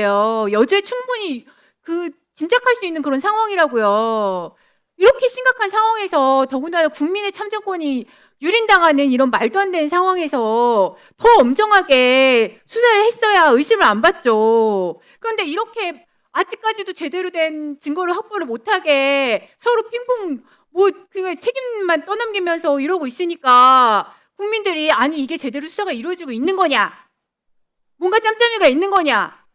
여주에 충분히 짐작할 수 있는 그런 상황이라고요. 이렇게 심각한 상황에서 더군다나 국민의 참정권이 유린당하는 이런 말도 안 되는 상황에서 더 엄정하게 수사를 했어야 의심을 안 받죠. 그런데 이렇게 아직까지도 제대로 된 증거를 확보를 못하게 서로 핑퐁 그냥 책임만 떠넘기면서 이러고 있으니까 국민들이 아니 이게 제대로 수사가 이루어지고 있는 거냐? 뭔가 짬짬이가 있는 거냐?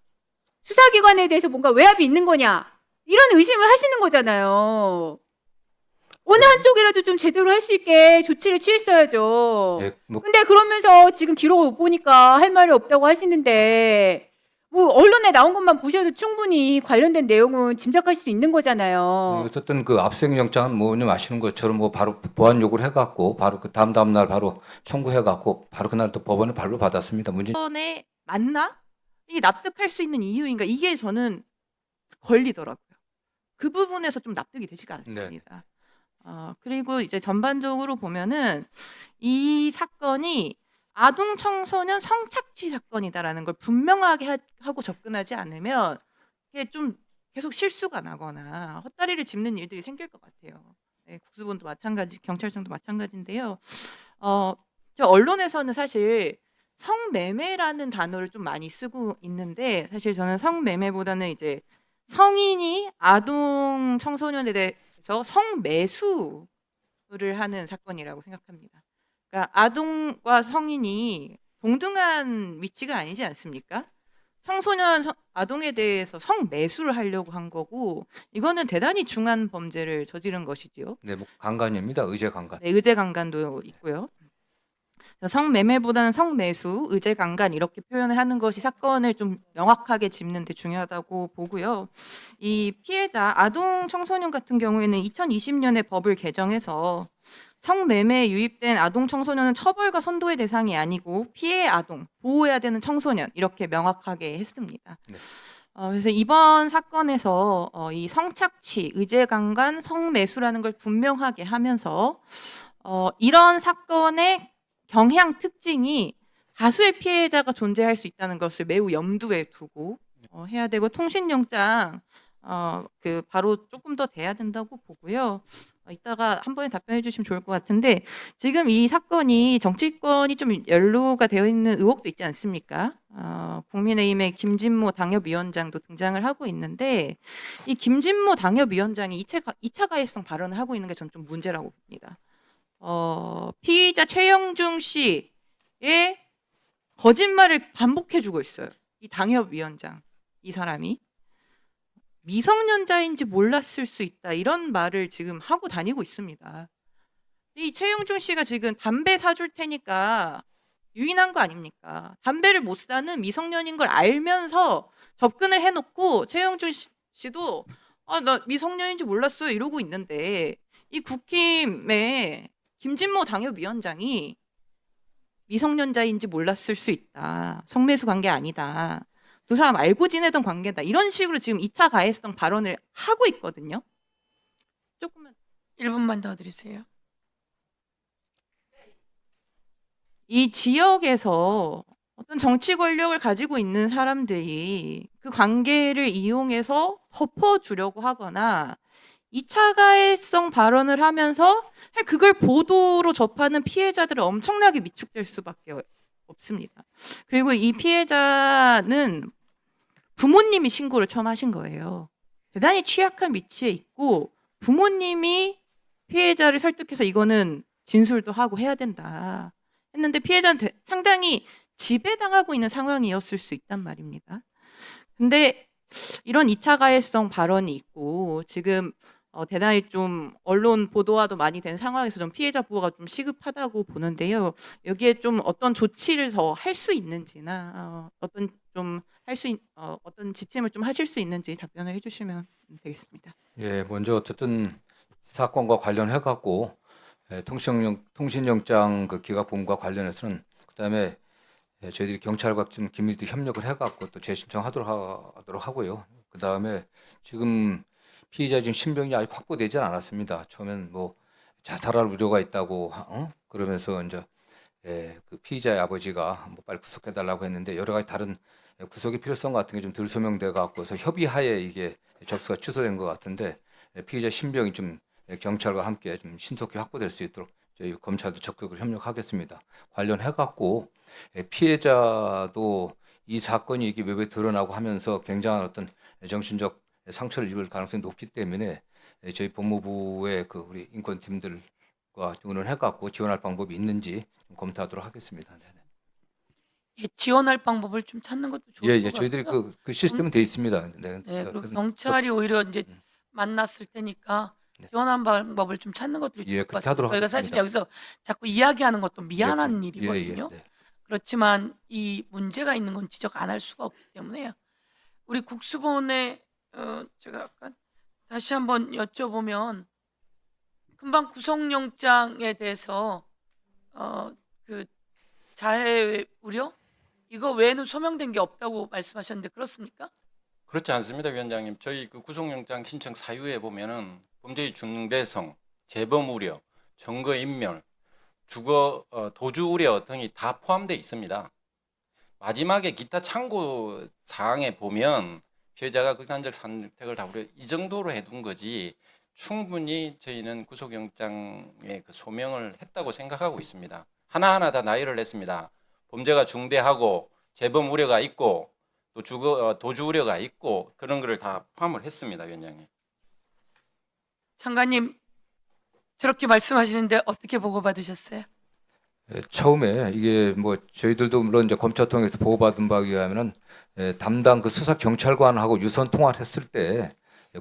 수사기관에 대해서 뭔가 외압이 있는 거냐? 이런 의심을 하시는 거잖아요. 어느 한쪽이라도 좀 제대로 할 수 있게 조치를 취했어야죠. 예, 근데 그러면서 지금 기록을 못 보니까 할 말이 없다고 하시는데 언론에 나온 것만 보셔도 충분히 관련된 내용은 짐작할 수 있는 거잖아요. 어쨌든 그 압수영장은 뭐냐면 아시는 것처럼 뭐 바로 보안 요구를 해갖고 바로 그 다음 날 바로 청구해갖고 바로 그날 또 법원에 발부 받았습니다. 문제. 법원에 맞나? 이게 납득할 수 있는 이유인가? 이게 저는 걸리더라고요. 그 부분에서 좀 납득이 되지가 않습니다. 그리고 이제 전반적으로 보면은 이 사건이 아동 청소년 성착취 사건이다라는 걸 분명하게 하고 접근하지 않으면 이게 좀 계속 실수가 나거나 헛다리를 짚는 일들이 생길 것 같아요. 네, 국수본도 마찬가지, 경찰청도 마찬가지인데요. 저 언론에서는 사실 성매매라는 단어를 좀 많이 쓰고 있는데 사실 저는 성매매보다는 이제 성인이 아동 청소년에 대해서 성매수를 하는 사건이라고 생각합니다. 그러니까 아동과 성인이 동등한 위치가 아니지 않습니까? 청소년 아동에 대해서 성매수를 하려고 한 거고 이거는 대단히 중한 범죄를 저지른 것이지요. 네, 뭐 강간입니다. 의제 강간. 네, 의제 강간도 있고요. 성매매보다는 성매수, 의제 강간 이렇게 표현을 하는 것이 사건을 좀 명확하게 짚는 데 중요하다고 보고요. 이 피해자 아동 청소년 같은 경우에는 2020년에 법을 개정해서 성매매에 유입된 아동 청소년은 처벌과 선도의 대상이 아니고 피해 아동, 보호해야 되는 청소년 이렇게 명확하게 했습니다. 네. 그래서 이번 사건에서 이 성착취, 의제 강간, 성매수라는 걸 분명하게 하면서 이런 사건의 경향 특징이 다수의 피해자가 존재할 수 있다는 것을 매우 염두에 두고 해야 되고 통신영장 바로 조금 더 돼야 된다고 보고요. 이따가 한 번에 답변해 주시면 좋을 것 같은데 지금 이 사건이 정치권이 좀 연루가 되어 있는 의혹도 있지 않습니까? 국민의힘의 김진모 당협위원장도 등장을 하고 있는데 이 김진모 당협위원장이 2차 가해성 발언을 하고 있는 게 전 좀 문제라고 봅니다. 피의자 최영중 씨의 거짓말을 반복해주고 있어요. 이 당협위원장, 이 사람이 미성년자인지 몰랐을 수 있다 이런 말을 지금 하고 다니고 있습니다. 이 최영중 씨가 지금 담배 사줄 테니까 유인한 거 아닙니까? 담배를 못 사는 미성년인 걸 알면서 접근을 해놓고 최영중 씨도 나 미성년인지 몰랐어요 이러고 있는데 이 국힘의 김진모 당협위원장이 미성년자인지 몰랐을 수 있다. 성매수 관계 아니다. 두 사람 알고 지내던 관계다. 이런 식으로 지금 2차 가해성 발언을 하고 있거든요. 조금만 1분만 더 드리세요. 이 지역에서 어떤 정치 권력을 가지고 있는 사람들이 그 관계를 이용해서 덮어주려고 하거나 2차 가해성 발언을 하면서 그걸 보도로 접하는 피해자들은 엄청나게 위축될 수밖에 없습니다. 그리고 이 피해자는 부모님이 신고를 처음 하신 거예요. 대단히 취약한 위치에 있고 부모님이 피해자를 설득해서 이거는 진술도 하고 해야 된다 했는데 피해자는 상당히 지배당하고 있는 상황이었을 수 있단 말입니다. 근데 이런 2차 가해성 발언이 있고 지금 대단히 좀 언론 보도화도 많이 된 상황에서 좀 피해자 보호가 좀 시급하다고 보는데요. 여기에 좀 어떤 조치를 더 할 수 있는지나 어떤 지침을 좀 하실 수 있는지 답변을 해주시면 되겠습니다. 예, 먼저 어쨌든 사건과 관련해 갖고 통신영장 그 기각본과 관련해서는 그다음에 저희들이 경찰과 좀 긴밀히 협력을 해 갖고 또 재신청하도록 하고요. 그다음에 지금 피의자 지금 신병이 아직 확보되지 않았습니다. 처음엔 뭐 자살할 우려가 있다고 그러면서 이제 그 피의자의 아버지가 뭐 빨리 구속해달라고 했는데 여러 가지 다른 구속의 필요성 같은 게 좀 덜 소명돼 갖고서 협의하에 이게 접수가 취소된 것 같은데 피의자 신병이 좀 경찰과 함께 좀 신속히 확보될 수 있도록 저희 검찰도 적극적으로 협력하겠습니다. 관련해 갖고 피해자도 이 사건이 이게 외부에 드러나고 하면서 굉장한 어떤 정신적 상처를 입을 가능성이 높기 때문에 저희 법무부의 그 우리 인권팀들과 의논해 갖고 지원할 방법이 있는지 좀 검토하도록 하겠습니다. 네네. 예, 지원할 방법을 좀 찾는 것도 좋을 예, 것 예, 저희들이 같고요. 그 시스템은 돼 있습니다. 네, 네, 그리고 그래서 경찰이 오히려 이제 만났을 테니까 네. 지원한 방법을 좀 찾는 것도 예, 좋을 것 그렇게 같습니다. 하도록 저희가 사실 하겠습니다. 여기서 자꾸 이야기하는 것도 미안한 예, 일이거든요. 예, 네. 그렇지만 이 문제가 있는 건 지적 안 할 수가 없기 때문에요. 우리 국수본에 제가 약간 다시 한번 여쭤보면 금방 구속영장에 대해서 그 자해 우려 이거 외에는 소명된 게 없다고 말씀하셨는데 그렇습니까? 그렇지 않습니다, 위원장님. 저희 그 구속영장 신청 사유에 보면은 범죄의 중대성, 재범 우려, 증거 인멸, 주거 도주 우려 등이 다 포함되어 있습니다. 마지막에 기타 참고 사항에 보면 피해자가 극단적 선택을 다 우려 이 정도로 해둔 거지 충분히 저희는 구속영장에 그 소명을 했다고 생각하고 있습니다. 하나하나 다 나열을 했습니다. 범죄가 중대하고 재범 우려가 있고 또 도주 우려가 있고 그런 거를 다 포함을 했습니다, 위원장님. 장관님 저렇게 말씀하시는데 어떻게 보고받으셨어요? 처음에 이게 뭐 저희들도 물론 이제 검찰 통해서 보고받은 바에 의하면은 담당 그 수사 경찰관하고 유선 통화를 했을 때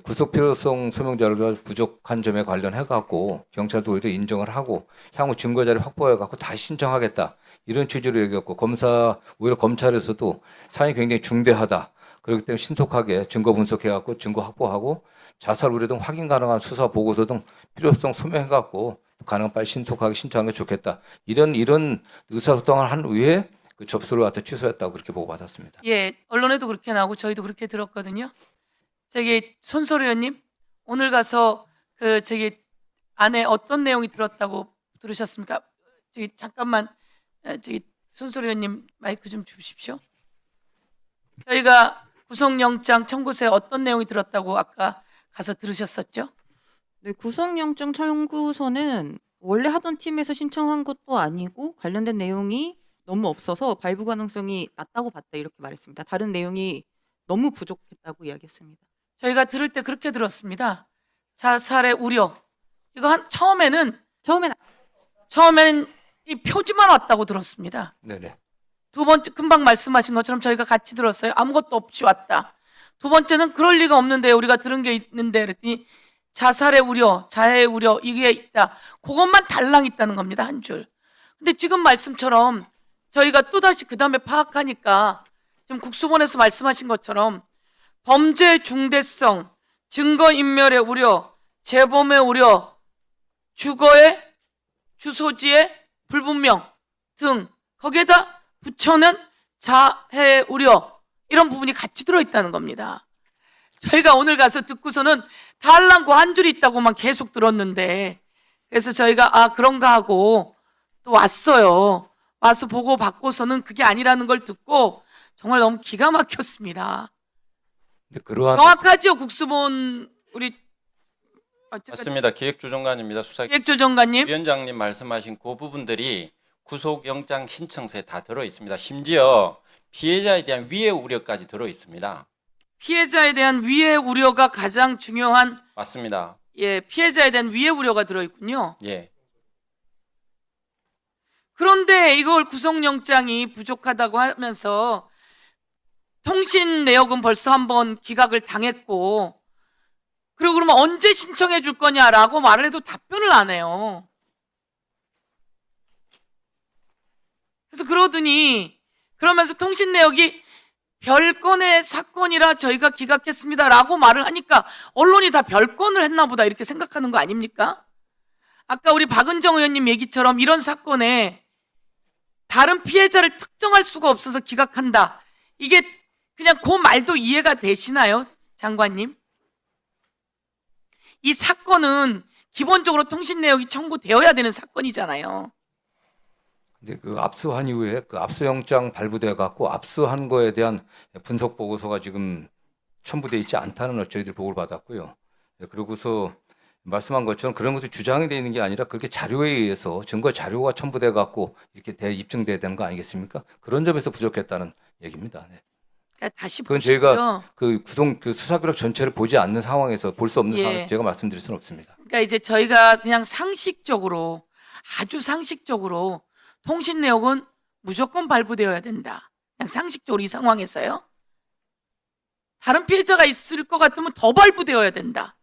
구속 필요성 소명 자료가 부족한 점에 관련해 갖고 경찰도 오히려 인정을 하고 향후 증거 자료 확보해 갖고 다시 신청하겠다 이런 취지로 얘기했고 오히려 검찰에서도 사안이 굉장히 중대하다 그렇기 때문에 신속하게 증거 분석해 갖고 증거 확보하고 자살 우려 등 확인 가능한 수사 보고서 등 필요성 소명해 갖고 가능한 빨리 신속하게 신청하는 게 좋겠다 이런 의사소통을 한 후에 그 접수를 갖다 취소했다고 그렇게 보고받았습니다. 예, 언론에도 그렇게 나오고 저희도 그렇게 들었거든요. 저기 손소리 의원님 오늘 가서 그 저기 안에 어떤 내용이 들었다고 들으셨습니까? 저기 잠깐만 저기 손소리 의원님 마이크 좀 주십시오. 저희가 구속영장 청구서에 어떤 내용이 들었다고 아까 가서 들으셨었죠? 네, 구속영장 청구서는 원래 하던 팀에서 신청한 것도 아니고 관련된 내용이 너무 없어서 발부 가능성이 낮다고 봤다 이렇게 말했습니다. 다른 내용이 너무 부족했다고 이야기했습니다. 저희가 들을 때 그렇게 들었습니다. 자살의 우려. 이거 처음에는 이 표지만 왔다고 들었습니다. 네네. 두 번째 금방 말씀하신 것처럼 저희가 같이 들었어요. 아무것도 없이 왔다. 두 번째는 그럴 리가 없는데 우리가 들은 게 있는데 그랬더니 자살의 우려, 자해의 우려 이게 있다. 그것만 달랑 있다는 겁니다. 한 줄. 근데 지금 말씀처럼 저희가 또다시 그 다음에 파악하니까 지금 국수본에서 말씀하신 것처럼 범죄 중대성, 증거인멸의 우려, 재범의 우려, 주거의 주소지의 불분명 등 거기에다 붙여는 자해의 우려 이런 부분이 같이 들어있다는 겁니다. 저희가 오늘 가서 듣고서는 달랑고 한 줄이 있다고만 계속 들었는데 그래서 저희가 그런가 하고 또 왔어요. 와서 보고 받고서는 그게 아니라는 걸 듣고 정말 너무 기가 막혔습니다. 그러한 정확하죠, 국수본 우리 맞습니다. 기획조정관입니다. 기획조정관님. 위원장님 말씀하신 그 부분들이 구속영장 신청서에 다 들어 있습니다. 심지어 피해자에 대한 위해 우려까지 들어 있습니다. 피해자에 대한 위해 우려가 가장 중요한 맞습니다. 피해자에 대한 위해 우려가 들어 있군요. 예. 그런데 이걸 구속영장이 부족하다고 하면서 통신 내역은 벌써 한번 기각을 당했고 그리고 그러면 언제 신청해 줄 거냐라고 말을 해도 답변을 안 해요. 그래서 그러면서 통신 내역이 별건의 사건이라 저희가 기각했습니다라고 말을 하니까 언론이 다 별건을 했나 보다 이렇게 생각하는 거 아닙니까? 아까 우리 박은정 의원님 얘기처럼 이런 사건에 다른 피해자를 특정할 수가 없어서 기각한다. 이게 그냥 그 말도 이해가 되시나요, 장관님? 이 사건은 기본적으로 통신 내역이 청구되어야 되는 사건이잖아요. 근데 그 압수한 이후에 그 압수영장 발부돼 갖고 압수한 거에 대한 분석 보고서가 지금 첨부돼 있지 않다는 저희들 보고를 받았고요. 그러고서 말씀한 것처럼 그런 것이 주장이 돼 있는 게 아니라 그렇게 자료에 의해서 증거 자료가 첨부돼 갖고 이렇게 입증돼야 되는 거 아니겠습니까? 그런 점에서 부족했다는 얘기입니다. 네. 그러니까 다시 그건 보시고요. 저희가 그 수사기록 전체를 보지 않는 상황에서 볼 수 없는 예. 상황에서 제가 말씀드릴 수는 없습니다. 그러니까 이제 저희가 그냥 상식적으로 아주 상식적으로 통신 내역은 무조건 발부되어야 된다. 그냥 상식적으로 이 상황에서요. 다른 피해자가 있을 것 같으면 더 발부되어야 된다.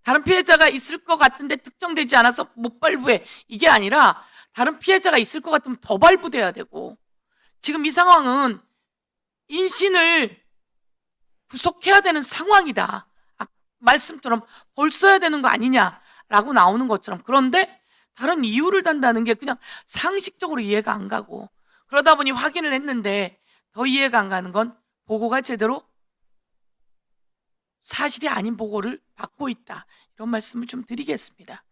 다른 피해자가 있을 것 같은데 특정되지 않아서 못 발부해. 이게 아니라 다른 피해자가 있을 것 같으면 더 발부돼야 되고, 지금 이 상황은 인신을 구속해야 되는 상황이다. 말씀처럼 벌써야 되는 거 아니냐라고 나오는 것처럼. 그런데 다른 이유를 단다는 게 그냥 상식적으로 이해가 안 가고, 그러다 보니 확인을 했는데 더 이해가 안 가는 건 보고가 제대로 사실이 아닌 보고를 받고 있다. 이런 말씀을 좀 드리겠습니다.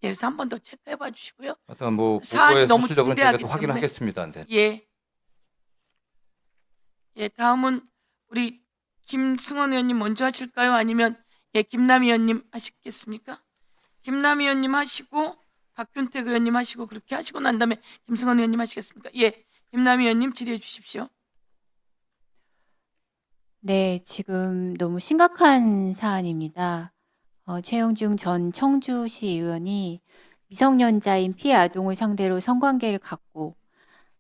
그래서 한 번 더 체크해 봐 주시고요. 하여튼 뭐 사안이 보고의 너무 사실적으로는 저희가 중대하기 또 때문에. 확인하겠습니다. 네. 예. 예, 다음은 우리 김승원 의원님 먼저 하실까요? 아니면 김남희 의원님 하시겠습니까? 김남희 의원님 하시고 박균택 의원님 하시고 그렇게 하시고 난 다음에 김승원 의원님 하시겠습니까? 예, 김남희 의원님 질의해 주십시오. 네, 지금 너무 심각한 사안입니다. 최영중 전 청주시 의원이 미성년자인 피해 아동을 상대로 성관계를 갖고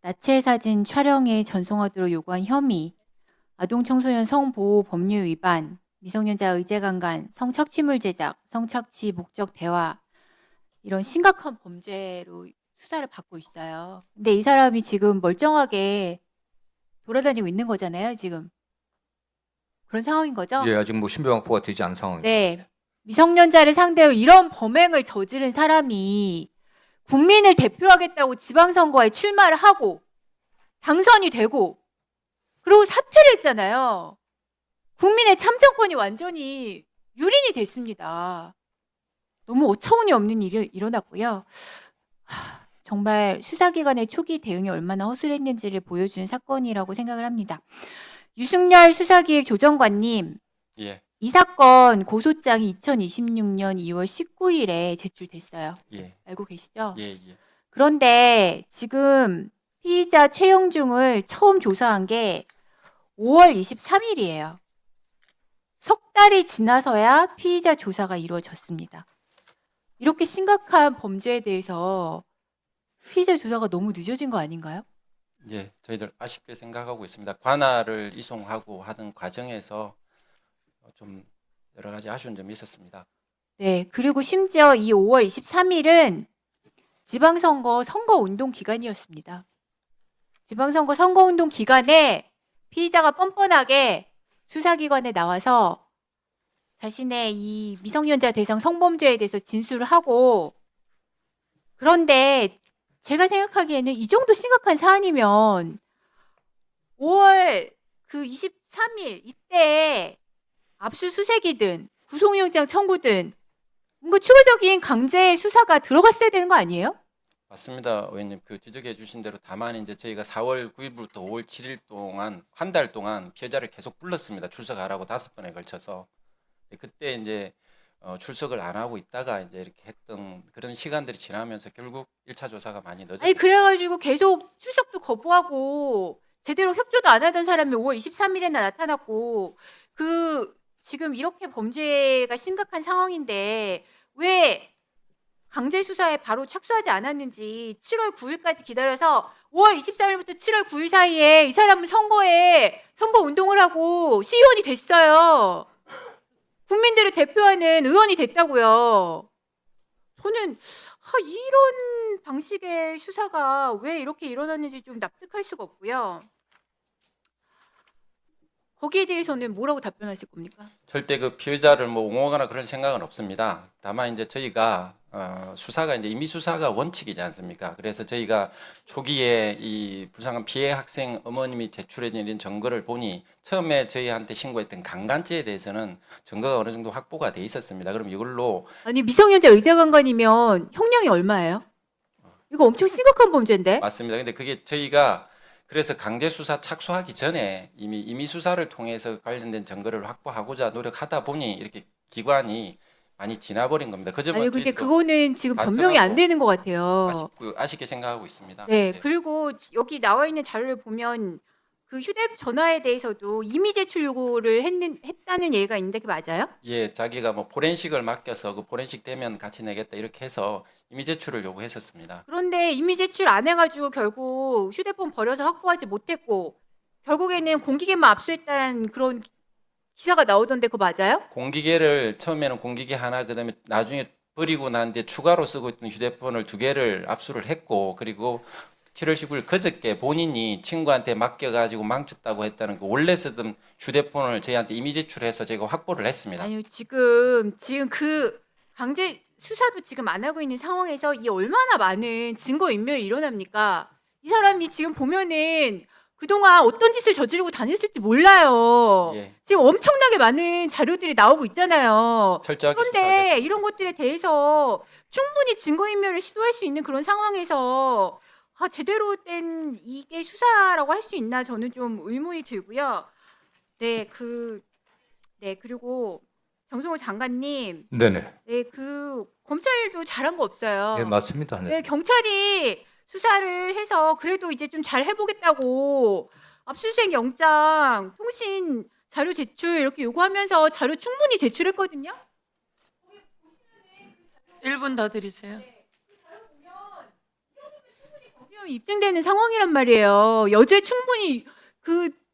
나체 사진 촬영에 전송하도록 요구한 혐의, 아동 청소년 성보호 법률 위반, 미성년자 의제강간, 성착취물 제작, 성착취 목적 대화, 이런 심각한 범죄로 수사를 받고 있어요. 근데 이 사람이 지금 멀쩡하게 돌아다니고 있는 거잖아요, 지금. 그런 상황인 거죠? 예, 아직 뭐 신병 확보가 되지 않은 상황입니다. 네. 미성년자를 상대로 이런 범행을 저지른 사람이 국민을 대표하겠다고 지방선거에 출마를 하고 당선이 되고 그리고 사퇴를 했잖아요. 국민의 참정권이 완전히 유린이 됐습니다. 너무 어처구니 없는 일이 일어났고요. 정말 수사기관의 초기 대응이 얼마나 허술했는지를 보여주는 사건이라고 생각을 합니다. 유승열 수사기획 조정관님, 예, 이 사건 고소장이 2026년 2월 19일에 제출됐어요. 예, 알고 계시죠? 예, 예. 그런데 지금 피의자 최영중을 처음 조사한 게 5월 23일이에요. 석 달이 지나서야 피의자 조사가 이루어졌습니다. 이렇게 심각한 범죄에 대해서 피의자 조사가 너무 늦어진 거 아닌가요? 예, 저희들 아쉽게 생각하고 있습니다. 관할을 이송하고 하던 과정에서 좀 여러 가지 아쉬운 점이 있었습니다. 네, 그리고 심지어 이 5월 23일은 지방선거 선거운동 기간이었습니다. 지방선거 선거운동 기간에 피의자가 뻔뻔하게 수사기관에 나와서 자신의 이 미성년자 대상 성범죄에 대해서 진술을 하고, 그런데 제가 생각하기에는 이 정도 심각한 사안이면 5월 그 23일 이때 압수수색이든 구속영장 청구든 뭔가 추가적인 강제 수사가 들어갔어야 되는 거 아니에요? 맞습니다, 의원님. 그 지적해 주신 대로 다만 이제 저희가 4월 9일부터 5월 7일 동안 한 달 동안 피해자를 계속 불렀습니다. 출석하라고 5번에 걸쳐서. 그때 이제 출석을 안 하고 있다가 이제 이렇게 했던 그런 시간들이 지나면서 결국 1차 조사가 많이 늦어졌습니다. 아니 그래가지고 계속 출석도 거부하고 제대로 협조도 안 하던 사람이 5월 23일에나 나타났고, 그 지금 이렇게 범죄가 심각한 상황인데 왜 강제 수사에 바로 착수하지 않았는지 7월 9일까지 기다려서 5월 23일부터 7월 9일 사이에 이 사람은 선거에 선거 운동을 하고 시의원이 됐어요. 국민들을 대표하는 의원이 됐다고요. 저는 이런 방식의 수사가 왜 이렇게 일어났는지 좀 납득할 수가 없고요. 거기에 대해서는 뭐라고 답변하실 겁니까? 절대 그 피해자를 뭐 옹호하거나 그런 생각은 없습니다. 다만 이제 저희가 수사가 이제 임의 수사가 원칙이지 않습니까? 그래서 저희가 초기에 이 불쌍한 피해 학생 어머님이 제출해 드린 증거를 보니 처음에 저희한테 신고했던 강간죄에 대해서는 증거가 어느 정도 확보가 돼 있었습니다. 그럼 이걸로 아니 미성년자 의제강간이면 형량이 얼마예요? 이거 엄청 심각한 범죄인데. 맞습니다. 근데 그게 저희가 그래서 강제 수사 착수하기 전에 이미 임의 수사를 통해서 관련된 증거를 확보하고자 노력하다 보니 이렇게 기관이 많이 지나버린 겁니다. 그 점은 아니 근데 저희도 그거는 지금 변명이 안 되는 것 같아요. 아쉽게 생각하고 있습니다. 네, 네. 그리고 여기 나와 있는 자료를 보면 그 휴대전화에 대해서도 이미 제출 요구를 했다는 얘기가 있는데 그게 맞아요? 예, 자기가 뭐 포렌식을 맡겨서 그 포렌식 되면 같이 내겠다 이렇게 해서 임의 제출을 요구했었습니다. 그런데 이미 제출 안 해가지고 결국 휴대폰 버려서 확보하지 못했고 결국에는 공기계만 압수했다는 그런 기사가 나오던데 그거 맞아요? 공기계를 처음에는 공기계 하나 그다음에 나중에 버리고 난 뒤에 추가로 쓰고 있던 휴대폰을 2개를 압수를 했고 그리고 7월 19일 그저께 본인이 친구한테 맡겨가지고 망쳤다고 했다는 그 원래 쓰던 휴대폰을 저희한테 이미 제출해서 제가 확보를 했습니다. 아니요 지금 그 강제 수사도 지금 안 하고 있는 상황에서 이 얼마나 많은 증거 인멸이 일어납니까? 이 사람이 지금 보면은 그동안 어떤 짓을 저지르고 다녔을지 몰라요. 예, 지금 엄청나게 많은 자료들이 나오고 있잖아요. 철저하게 그런데 수사하겠습니다. 이런 것들에 대해서 충분히 증거인멸을 시도할 수 있는 그런 상황에서 제대로 된 이게 수사라고 할 수 있나 저는 좀 의문이 들고요. 네, 그리고 정성호 장관님, 네네. 네, 그 검찰도 잘한 거 없어요. 예, 맞습니다. 네. 네, 경찰이 수사를 해서 그래도 이제 좀 잘 해보겠다고 압수수색 영장, 통신 자료 제출 이렇게 요구하면서 자료 충분히 제출했거든요. 1분 더 드리세요. 입증되는 상황이란 말이에요. 여죄 충분히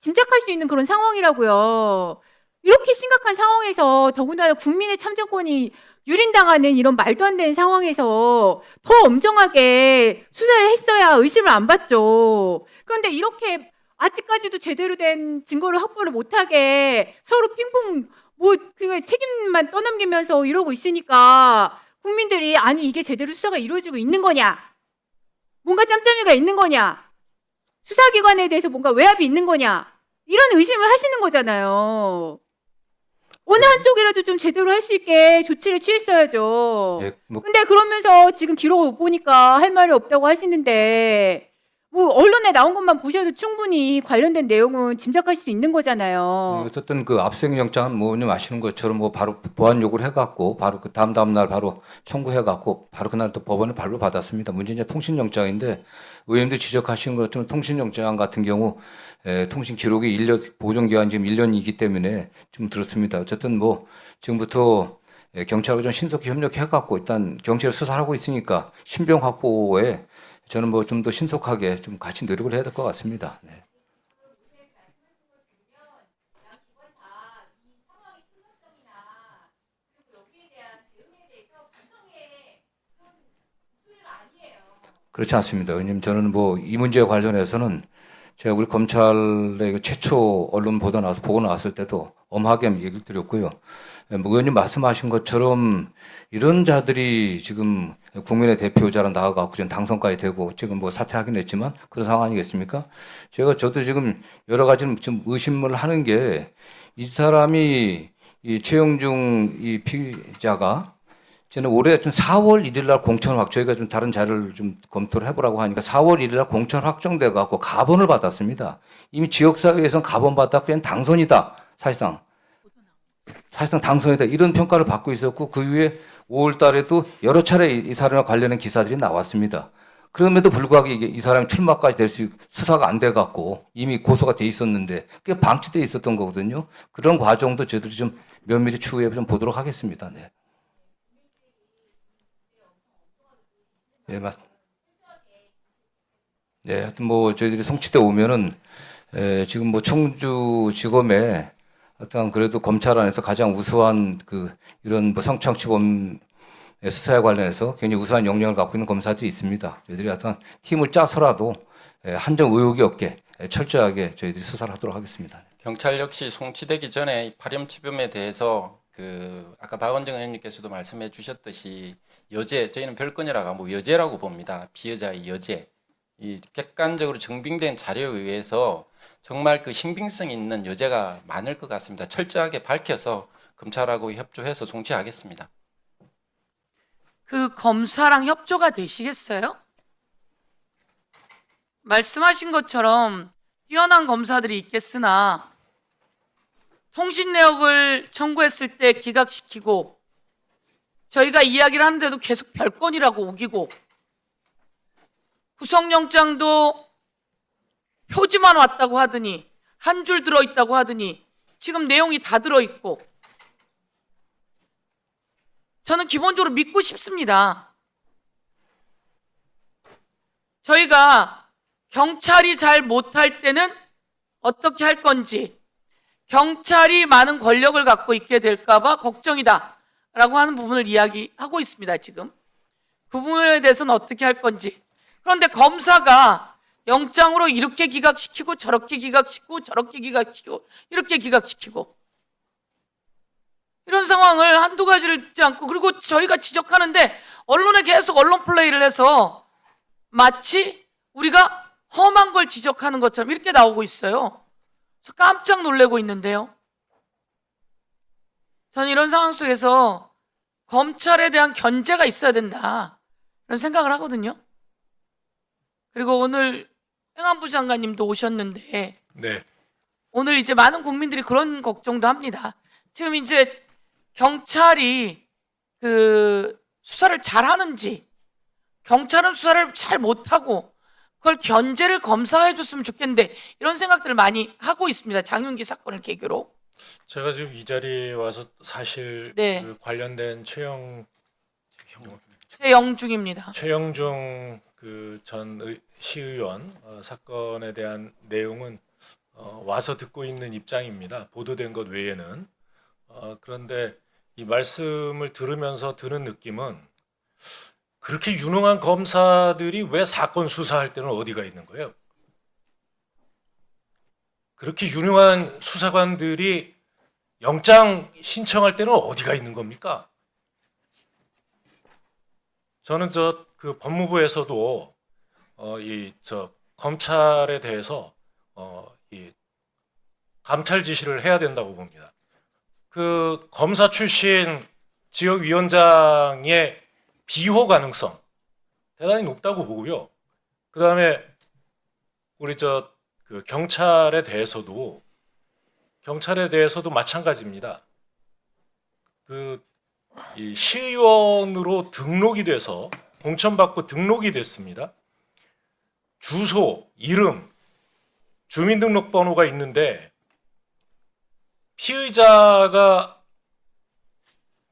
짐작할 수 있는 그런 상황이라고요. 이렇게 심각한 상황에서 더군다나 국민의 참정권이 유린당하는 이런 말도 안 되는 상황에서 더 엄정하게 수사를 했어야 의심을 안 받죠. 그런데 이렇게 아직까지도 제대로 된 증거를 확보를 못하게 서로 핑퐁 그냥 책임만 떠넘기면서 이러고 있으니까 국민들이 아니 이게 제대로 수사가 이루어지고 있는 거냐? 뭔가 짬짬이가 있는 거냐? 수사기관에 대해서 뭔가 외압이 있는 거냐? 이런 의심을 하시는 거잖아요. 어느 한쪽이라도 좀 제대로 할 수 있게 조치를 취했어야죠. 예, 뭐 근데 그러면서 지금 기록을 못 보니까 할 말이 없다고 하시는데 뭐 언론에 나온 것만 보셔도 충분히 관련된 내용은 짐작하실 수 있는 거잖아요. 어쨌든 그 압수수색 영장은 뭐님 아시는 것처럼 뭐 바로 보안 요구를 해갖고 바로 그 다음 날 바로 청구해갖고 바로 그날 또 법원에 발부 받았습니다. 문제는 이제 통신 영장인데 의원들 지적하신 것처럼 통신 영장 같은 경우 통신 기록이 1년 보존 기간 지금 1년이기 때문에 좀 그렇습니다. 어쨌든 뭐 지금부터 경찰하고 좀 신속히 협력해갖고 일단 경찰 수사를 하고 있으니까 신병 확보에 저는 뭐 좀 더 신속하게 좀 같이 노력을 해야 될 것 같습니다. 네. 그렇지 않습니다. 왜냐하면 저는 뭐 이 문제에 관련해서는 제가 우리 검찰의 그 최초 언론 보도 나왔을 때도 엄하게 얘기를 드렸고요. 뭐 의원님 말씀하신 것처럼 이런 자들이 지금 국민의 대표자로 나아가고 지금 당선까지 되고 지금 뭐 사퇴하긴 했지만 그런 상황 아니겠습니까? 저도 지금 여러 가지 좀 의심을 하는 게 이 사람이 이 최영중 이 피의자가 저는 올해 좀 4월 1일 날 공천 저희가 좀 다른 자료를 좀 검토를 해보라고 하니까 4월 1일 날 공천 확정돼 갖고 가번을 받았습니다. 이미 지역사회에서는 가번 받았고 그냥 당선이다. 사실상 당선이다. 이런 평가를 받고 있었고 그 이후에 5월 달에도 여러 차례 이 사람과 관련된 기사들이 나왔습니다. 그럼에도 불구하고 이 사람이 출마까지 될 수 수사가 안 돼 갖고 이미 고소가 돼 있었는데 그게 방치돼 있었던 거거든요. 그런 과정도 저희들이 좀 면밀히 추후에 좀 보도록 하겠습니다. 네. 예, 네, 하여튼 뭐 저희들이 송치돼 오면은 지금 뭐 청주지검에 어떤 그래도 검찰 안에서 가장 우수한 이런 뭐 성창치범 수사에 관련해서 굉장히 우수한 역량을 갖고 있는 검사들이 있습니다. 저희들이 하여튼 팀을 짜서라도 한정 의혹이 없게 철저하게 저희들이 수사를 하도록 하겠습니다. 경찰 역시 송치되기 전에 파렴치범에 대해서 아까 박원정 의원님께서도 말씀해 주셨듯이 저희는 별건이라고 하고 여죄라고 봅니다. 피해자의 여죄. 이 객관적으로 증빙된 자료에 의해서 정말 그 신빙성 있는 여죄가 많을 것 같습니다. 철저하게 밝혀서 검찰하고 협조해서 송치하겠습니다. 그 검사랑 협조가 되시겠어요? 말씀하신 것처럼 뛰어난 검사들이 있겠으나 통신 내역을 청구했을 때 기각시키고 저희가 이야기를 하는데도 계속 별건이라고 우기고 구속영장도 표지만 왔다고 하더니 한 줄 들어있다고 하더니 지금 내용이 다 들어있고 저는 기본적으로 믿고 싶습니다. 저희가 경찰이 잘 못할 때는 어떻게 할 건지, 경찰이 많은 권력을 갖고 있게 될까 봐 걱정이다 라고 하는 부분을 이야기하고 있습니다. 지금 그 부분에 대해서는 어떻게 할 건지. 그런데 검사가 영장으로 이렇게 기각시키고 저렇게 기각시키고 저렇게 기각시키고 이렇게 기각시키고 이런 상황을 한두 가지를 듣지 않고, 그리고 저희가 지적하는데 언론에 계속 언론 플레이를 해서 마치 우리가 험한 걸 지적하는 것처럼 이렇게 나오고 있어요. 그래서 깜짝 놀라고 있는데요. 저는 이런 상황 속에서 검찰에 대한 견제가 있어야 된다 이런 생각을 하거든요. 그리고 오늘 행안부 장관님도 오셨는데 네. 오늘 이제 많은 국민들이 그런 걱정도 합니다. 지금 이제 경찰이 그 수사를 잘하는지, 경찰은 수사를 잘 못하고 그걸 견제를 검사가 해줬으면 좋겠는데 이런 생각들을 많이 하고 있습니다. 장윤기 사건을 계기로. 제가 지금 이 자리에 와서 사실 네. 그 관련된 최영중입니다. 최영중 그 전 시의원 사건에 대한 내용은 와서 듣고 있는 입장입니다. 보도된 것 외에는. 그런데 이 말씀을 들으면서 드는 느낌은 그렇게 유능한 검사들이 왜 사건 수사할 때는 어디가 있는 거예요? 그렇게 유능한 수사관들이 영장 신청할 때는 어디가 있는 겁니까? 저는 그 법무부에서도 검찰에 대해서 이 감찰 지시를 해야 된다고 봅니다. 그 검사 출신 지역위원장의 비호 가능성 대단히 높다고 보고요. 그 다음에 우리 그 경찰에 대해서도 마찬가지입니다. 이 시의원으로 등록이 돼서 공천받고 등록이 됐습니다. 주소, 이름, 주민등록번호가 있는데 피의자가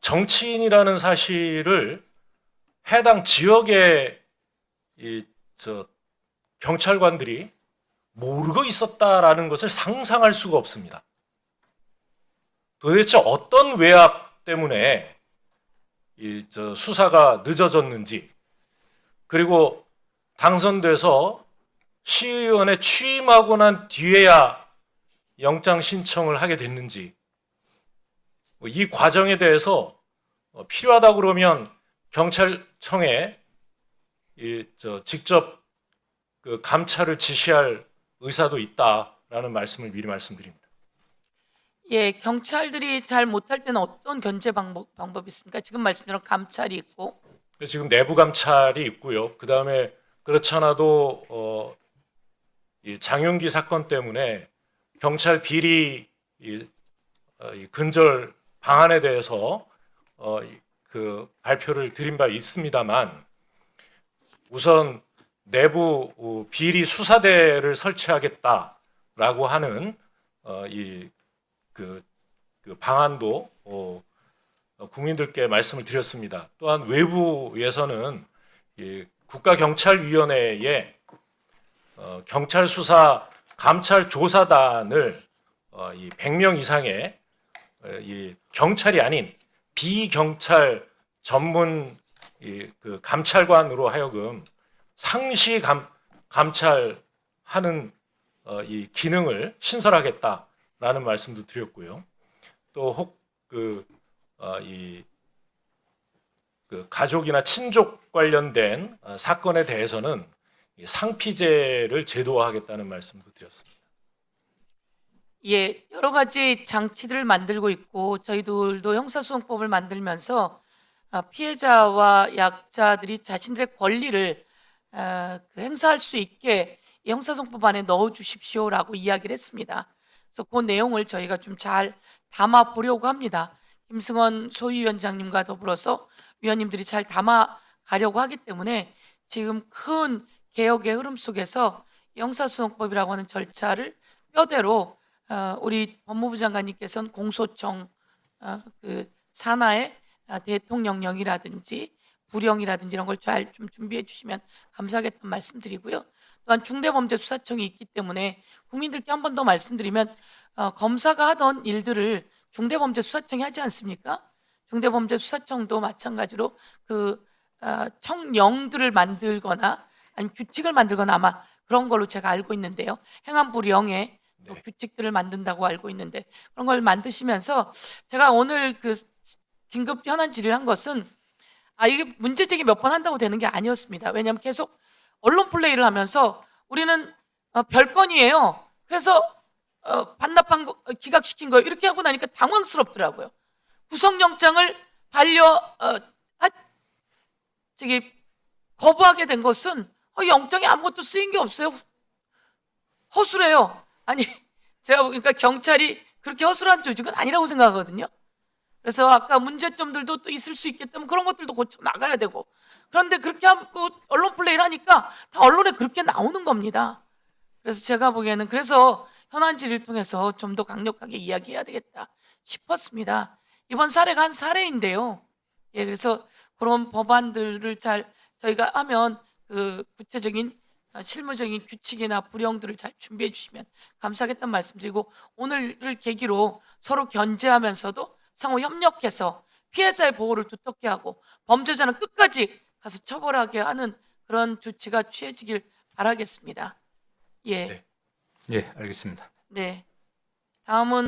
정치인이라는 사실을 해당 지역의 경찰관들이 모르고 있었다라는 것을 상상할 수가 없습니다. 도대체 어떤 외압 때문에 수사가 늦어졌는지, 그리고 당선돼서 시의원에 취임하고 난 뒤에야 영장 신청을 하게 됐는지, 이 과정에 대해서 필요하다 그러면 경찰청에 직접 그 감찰을 지시할 의사도 있다라는 말씀을 미리 말씀드립니다. 예, 경찰들이 잘 못할 때는 어떤 견제 방법이 있습니까? 지금 말씀처럼 감찰이 있고. 지금 내부 감찰이 있고요. 그 다음에 그렇지 않아도 이 장윤기 사건 때문에 경찰 비리 이 근절 방안에 대해서 그 발표를 드린 바 있습니다만, 우선 내부 비리 수사대를 설치하겠다라고 하는 그 방안도 국민들께 말씀을 드렸습니다. 또한 외부에서는 국가경찰위원회에 경찰 수사 감찰 조사단을 100명 이상의 이 경찰이 아닌 비경찰 전문 그 감찰관으로 하여금 상시 감찰하는 이 기능을 신설하겠다라는 말씀도 드렸고요. 또 그 가족이나 친족 관련된 사건에 대해서는 상피제를 제도화하겠다는 말씀도 드렸습니다. 예, 여러 가지 장치들을 만들고 있고 저희들도 형사소송법을 만들면서 피해자와 약자들이 자신들의 권리를 행사할 수 있게 형사소송법안에 넣어 주십시오라고 이야기를 했습니다. 그래서 그 내용을 저희가 좀 잘 담아 보려고 합니다. 김승원 소위원장님과 더불어서 위원님들이 잘 담아 가려고 하기 때문에 지금 큰 개혁의 흐름 속에서 형사소송법이라고 하는 절차를 뼈대로 우리 법무부 장관님께서는 공소청 그 산하의 대통령령이라든지 부령이라든지 이런 걸 잘 좀 준비해 주시면 감사하겠다는 말씀드리고요. 또한 중대범죄수사청이 있기 때문에 국민들께 한 번 더 말씀드리면 검사가 하던 일들을 중대범죄수사청이 하지 않습니까? 중대범죄수사청도 마찬가지로 그 청령들을 만들거나 아니면 규칙을 만들거나 아마 그런 걸로 제가 알고 있는데요. 행안부령에 또 규칙들을 만든다고 알고 있는데 그런 걸 만드시면서 제가 오늘 그 긴급 현안 질의를 한 것은 이게 문제 제기 몇 번 한다고 되는 게 아니었습니다. 왜냐하면 계속 언론 플레이를 하면서 우리는 별건이에요. 그래서 반납한 거 기각시킨 거예요. 이렇게 하고 나니까 당황스럽더라고요. 구속영장을 거부하게 된 것은 영장에 아무것도 쓰인 게 없어요. 허술해요. 아니 제가 보니까 경찰이 그렇게 허술한 조직은 아니라고 생각하거든요. 그래서 아까 문제점들도 또 있을 수 있기 때문에 그런 것들도 고쳐 나가야 되고 그런데 그렇게 하고 언론 플레이를 하니까 다 언론에 그렇게 나오는 겁니다. 그래서 제가 보기에는 그래서 현안 질의를 통해서 좀 더 강력하게 이야기해야 되겠다 싶었습니다. 이번 사례가 한 사례인데요. 예, 그래서 그런 법안들을 잘 저희가 하면 그 구체적인 실무적인 규칙이나 부령들을 잘 준비해 주시면 감사하겠다는 말씀드리고 오늘을 계기로 서로 견제하면서도 상호 협력해서 피해자의 보호를 두텁게 하고 범죄자는 끝까지 가서 처벌하게 하는 그런 조치가 취해지길 바라겠습니다. 예. 네. 예, 알겠습니다. 네. 다음은